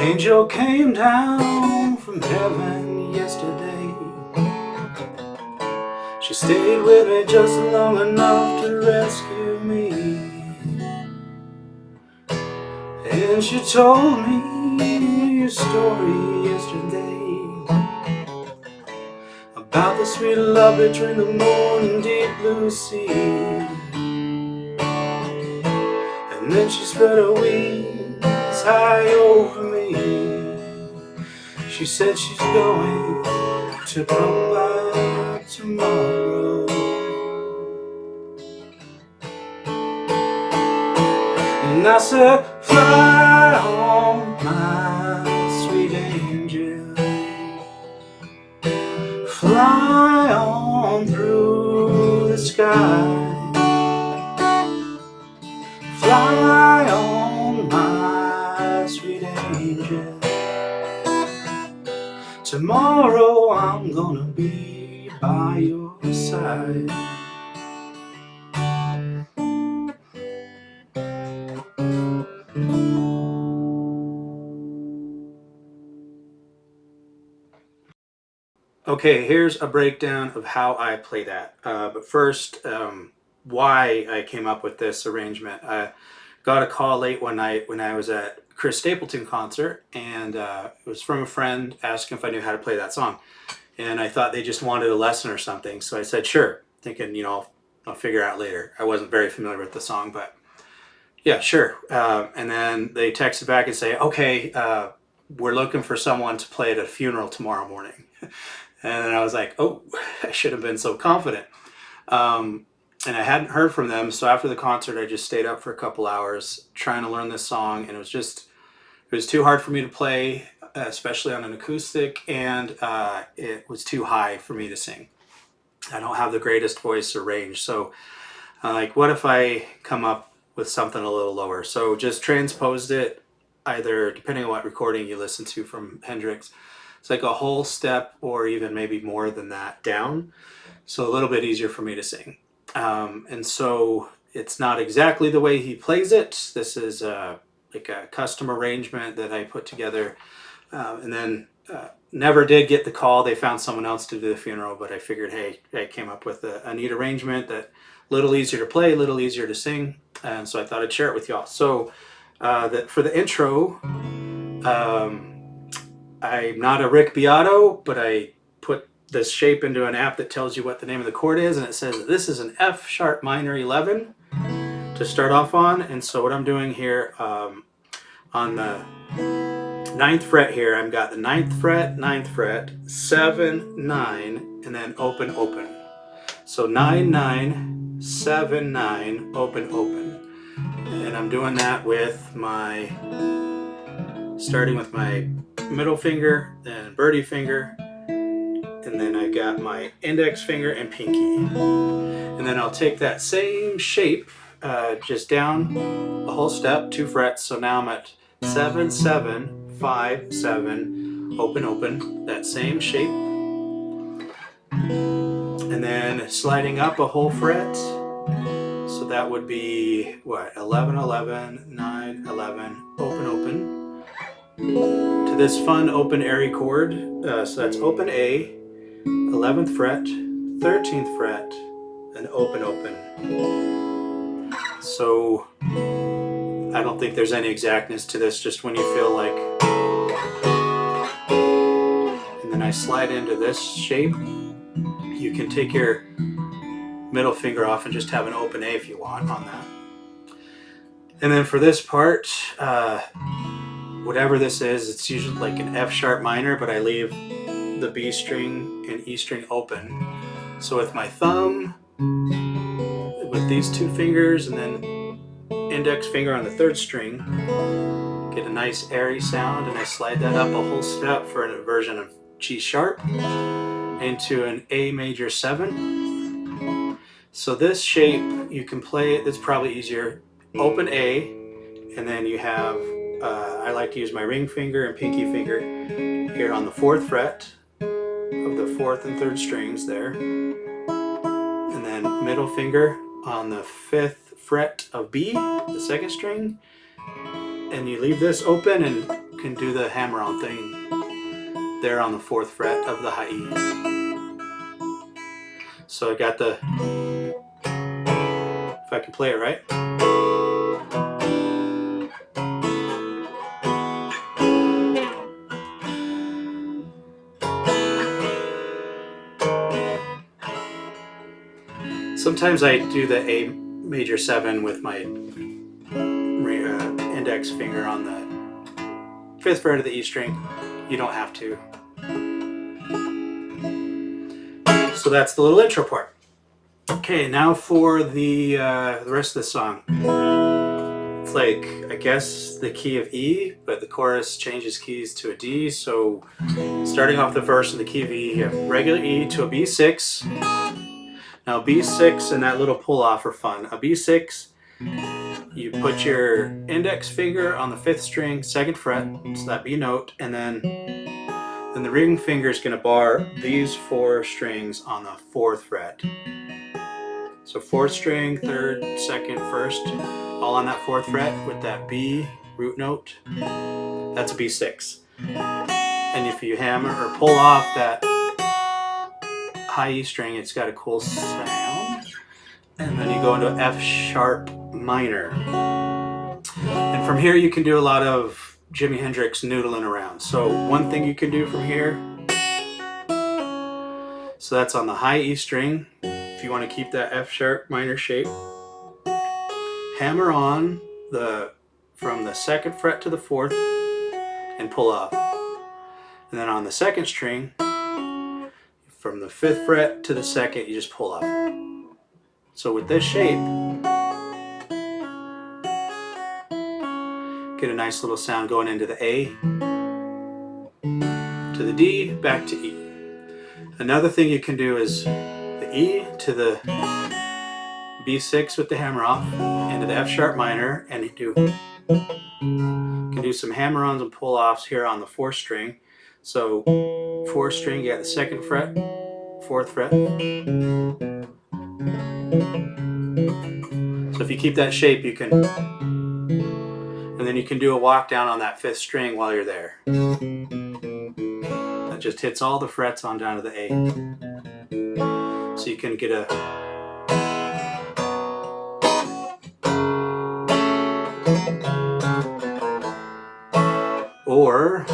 Angel came down from heaven yesterday. She stayed with me just long enough to rescue me. And she told me a story yesterday about the sweet love between the moon and deep blue sea. And then she spread her wings high over me. She said she's going to come back tomorrow. And I said, fly on, my sweet angel, fly on through the sky. Fly on, my sweet angel. Tomorrow I'm gonna be by your side. Okay, here's a breakdown of how I play that. But first, why I came up with this arrangement. I got a call late one night when I was at Chris Stapleton concert, and it was from a friend asking if I knew how to play that song. And I thought they just wanted a lesson or something, so I said sure, thinking, I'll figure out later. I wasn't very familiar with the song, but yeah, sure. And then they texted back and say, okay, we're looking for someone to play at a funeral tomorrow morning. And then I was like, oh, I should have been so confident. And I hadn't heard from them, so after the concert, I just stayed up for a couple hours trying to learn this song, and it was too hard for me to play, especially on an acoustic, and it was too high for me to sing. I don't have the greatest voice or range, so like, what if I come up with something a little lower? So just transposed it, either depending on what recording you listen to from Hendrix. It's like a whole step or even maybe more than that down. So a little bit easier for me to sing. And so it's not exactly the way he plays it. This is like a custom arrangement that I put together. And then never did get the call. They found someone else to do the funeral, but I figured, hey, I came up with a neat arrangement that a little easier to play, a little easier to sing. And so I thought I'd share it with y'all. So that for the intro, I'm not a Rick Beato, but I put this shape into an app that tells you what the name of the chord is, and it says that this is an F sharp minor 11 to start off on. And so what I'm doing here on the 9th fret here, I've got the 9th fret, 9th fret, 7, 9, and then open, open. So 9, 9, 7, 9, open, open. And I'm doing that with starting with my middle finger, then birdie finger, and then I got my index finger and pinky. And then I'll take that same shape just down a whole step, 2 frets. So now I'm at 7, 7, 5, 7, open, open, that same shape. And then sliding up a whole fret. So that would be, what, 11, 11, 9, 11, open, open. To this fun open airy chord. So that's open A, 11th fret, 13th fret, and open, open. So I don't think there's any exactness to this, just when you feel like. And then I slide into this shape. You can take your middle finger off and just have an open A if you want on that. And then for this part, whatever this is, it's usually like an F sharp minor, but I leave the B string and E string open. So with my thumb, with these 2 fingers, and then index finger on the 3rd string, get a nice airy sound, and I slide that up a whole step for a version of G sharp into an A major 7. So this shape, you can play it, it's probably easier, open A, and then you have, I like to use my ring finger and pinky finger here on the 4th fret of the 4th and 3rd strings there. And then middle finger on the 5th fret of B, the 2nd string. And you leave this open and can do the hammer-on thing there on the 4th fret of the high E. So I got the, if I can play it right. Sometimes I do the A major 7 with my index finger on the 5th fret of the E string. You don't have to. So that's the little intro part. Okay, now for the rest of the song. It's like, I guess, the key of E, but the chorus changes keys to a D. So starting off the verse in the key of E, you have regular E to a B6. Now B6 and that little pull off are fun. A B6, you put your index finger on the 5th string, 2nd fret, so that B note, and then the ring finger is going to bar these 4 strings on the 4th fret. So 4th string, 3rd, 2nd, 1st, all on that 4th fret with that B root note. That's a B6. And if you hammer or pull off that high E string, it's got a cool sound. And then you go into F sharp minor. And from here you can do a lot of Jimi Hendrix noodling around. So one thing you can do from here, so that's on the high E string. If you want to keep that F sharp minor shape, hammer on from the 2nd fret to the 4th and pull off. And then on the 2nd string, from the 5th fret to the 2nd, you just pull off. So with this shape, get a nice little sound going into the A, to the D, back to E. Another thing you can do is the E to the B6 with the hammer off, into the F sharp minor, and you can do some hammer-ons and pull-offs here on the 4th string. So 4th string, you got the 2nd fret, 4th fret. So if you keep that shape, you can, and then you can do a walk down on that 5th string while you're there. That just hits all the frets on down to the A. So you can get a or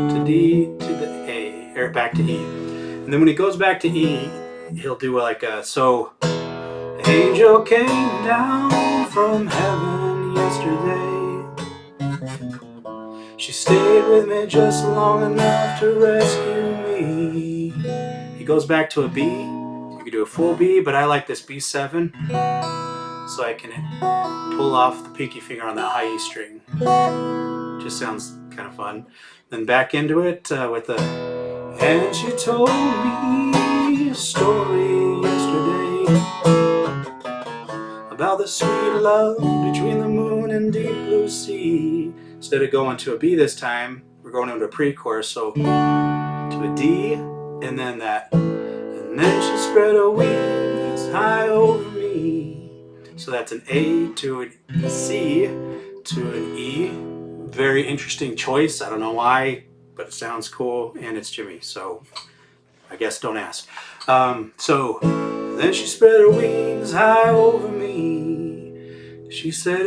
to D to the A, or back to E. And then when he goes back to E, he'll do like a, so an angel came down from heaven yesterday. She stayed with me just long enough to rescue me. He goes back to a B. You can do a full B, but I like this B7, so I can pull off the pinky finger on that high E string. Just sounds kind of fun. Then back into it with a, and she told me a story yesterday about the sweet love between the moon and deep blue sea. Instead of going to a B this time, we're going into a pre-chorus, so to a D, and then that, and then she spread her wings high over me. So that's an A to a C to an E. Very interesting choice. I don't know why, but it sounds cool, and it's Jimi, so I guess don't ask. So then she spread her wings high over me. She said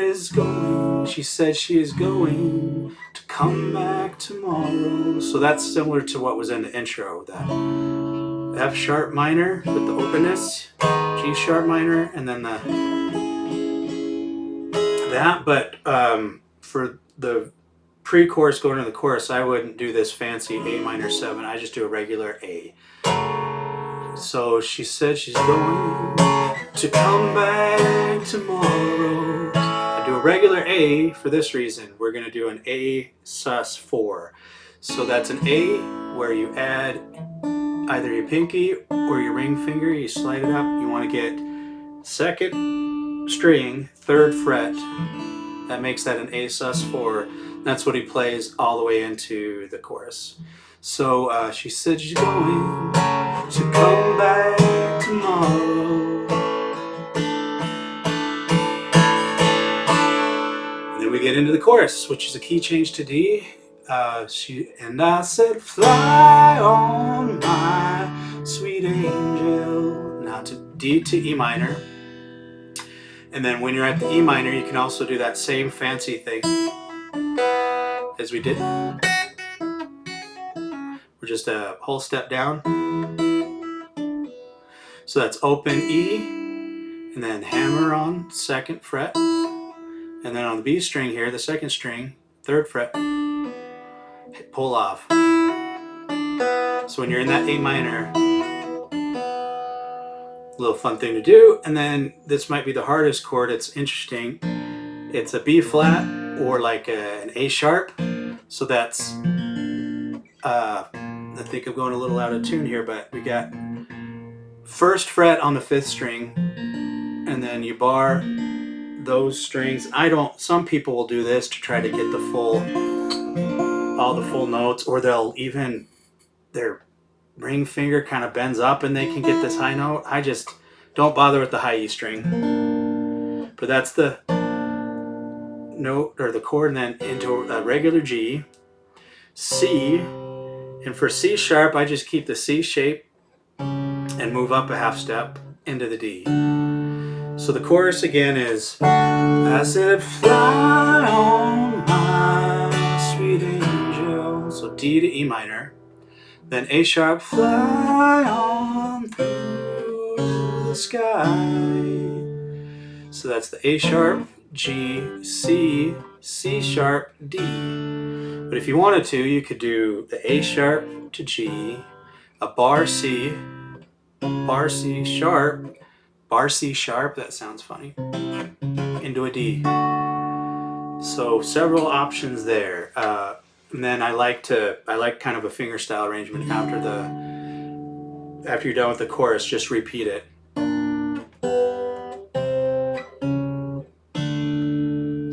she is going to come back tomorrow. So that's similar to what was in the intro, that F sharp minor with the openness, G sharp minor, and then that. But for the pre-chorus going to the chorus, I wouldn't do this fancy A minor 7. I just do a regular A. So she said she's going to come back tomorrow. I do a regular A for this reason. We're going to do an A sus4. So that's an A where you add either your pinky or your ring finger. You slide it up. You want to get 2nd string, 3rd fret. That makes that an A sus4. That's what he plays all the way into the chorus. So she said she's going to come back tomorrow. get into the chorus, which is a key change to D. And I said, fly on my sweet angel. Now to D to E minor. And then when you're at the E minor, you can also do that same fancy thing as we did. We're just a whole step down. So that's open E, and then hammer on 2nd fret. And then on the B string here, the 2nd string, 3rd fret, hit pull off. So when you're in that A minor, a little fun thing to do. And then this might be the hardest chord. It's interesting. It's a B flat or like an A sharp. So that's, I think I'm going a little out of tune here, but we got 1st fret on the 5th string, and then you bar those strings. Some people will do this to try to get all the full notes, or they'll even, their ring finger kind of bends up and they can get this high note. I just don't bother with the high E string. But that's the note or the chord, and then into a regular G, C, and for C sharp I just keep the C shape and move up a half step into the D. So the chorus again is, I said fly on my sweet angel. So D to E minor, then A sharp, fly on through the sky. So that's the A sharp, G, C, C sharp, D. But if you wanted to, you could do the A sharp to G, a bar C sharp, that sounds funny, into a D. So several options there. And then I like kind of a fingerstyle arrangement after you're done with the chorus, just repeat it.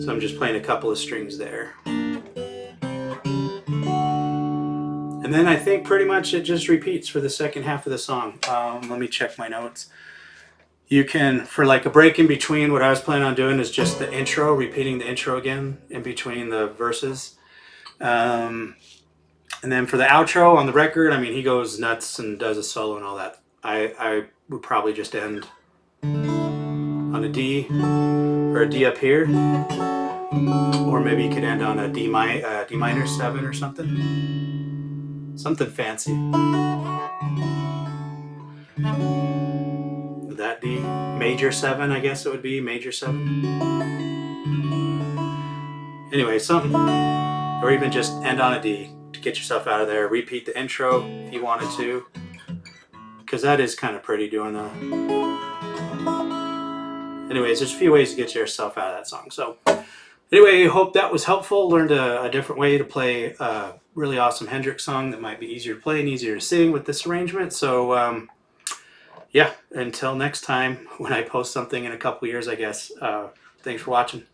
So I'm just playing a couple of strings there. And then I think pretty much it just repeats for the second half of the song. Let me check my notes. You can, for like a break in between, what I was planning on doing is just the intro, repeating the intro again in between the verses. And then for the outro on the record, I mean, he goes nuts and does a solo and all that. I would probably just end on a D, or a D up here, or maybe you could end on a D minor 7 or something fancy. That D, major 7, I guess it would be major 7. Anyway, something, or even just end on a D to get yourself out of there. Repeat the intro if you wanted to, because that is kind of pretty doing the. Anyways, there's a few ways to get yourself out of that song. So anyway, hope that was helpful. Learned a different way to play a really awesome Hendrix song that might be easier to play and easier to sing with this arrangement. So yeah, until next time when I post something in a couple years, I guess. Thanks for watching.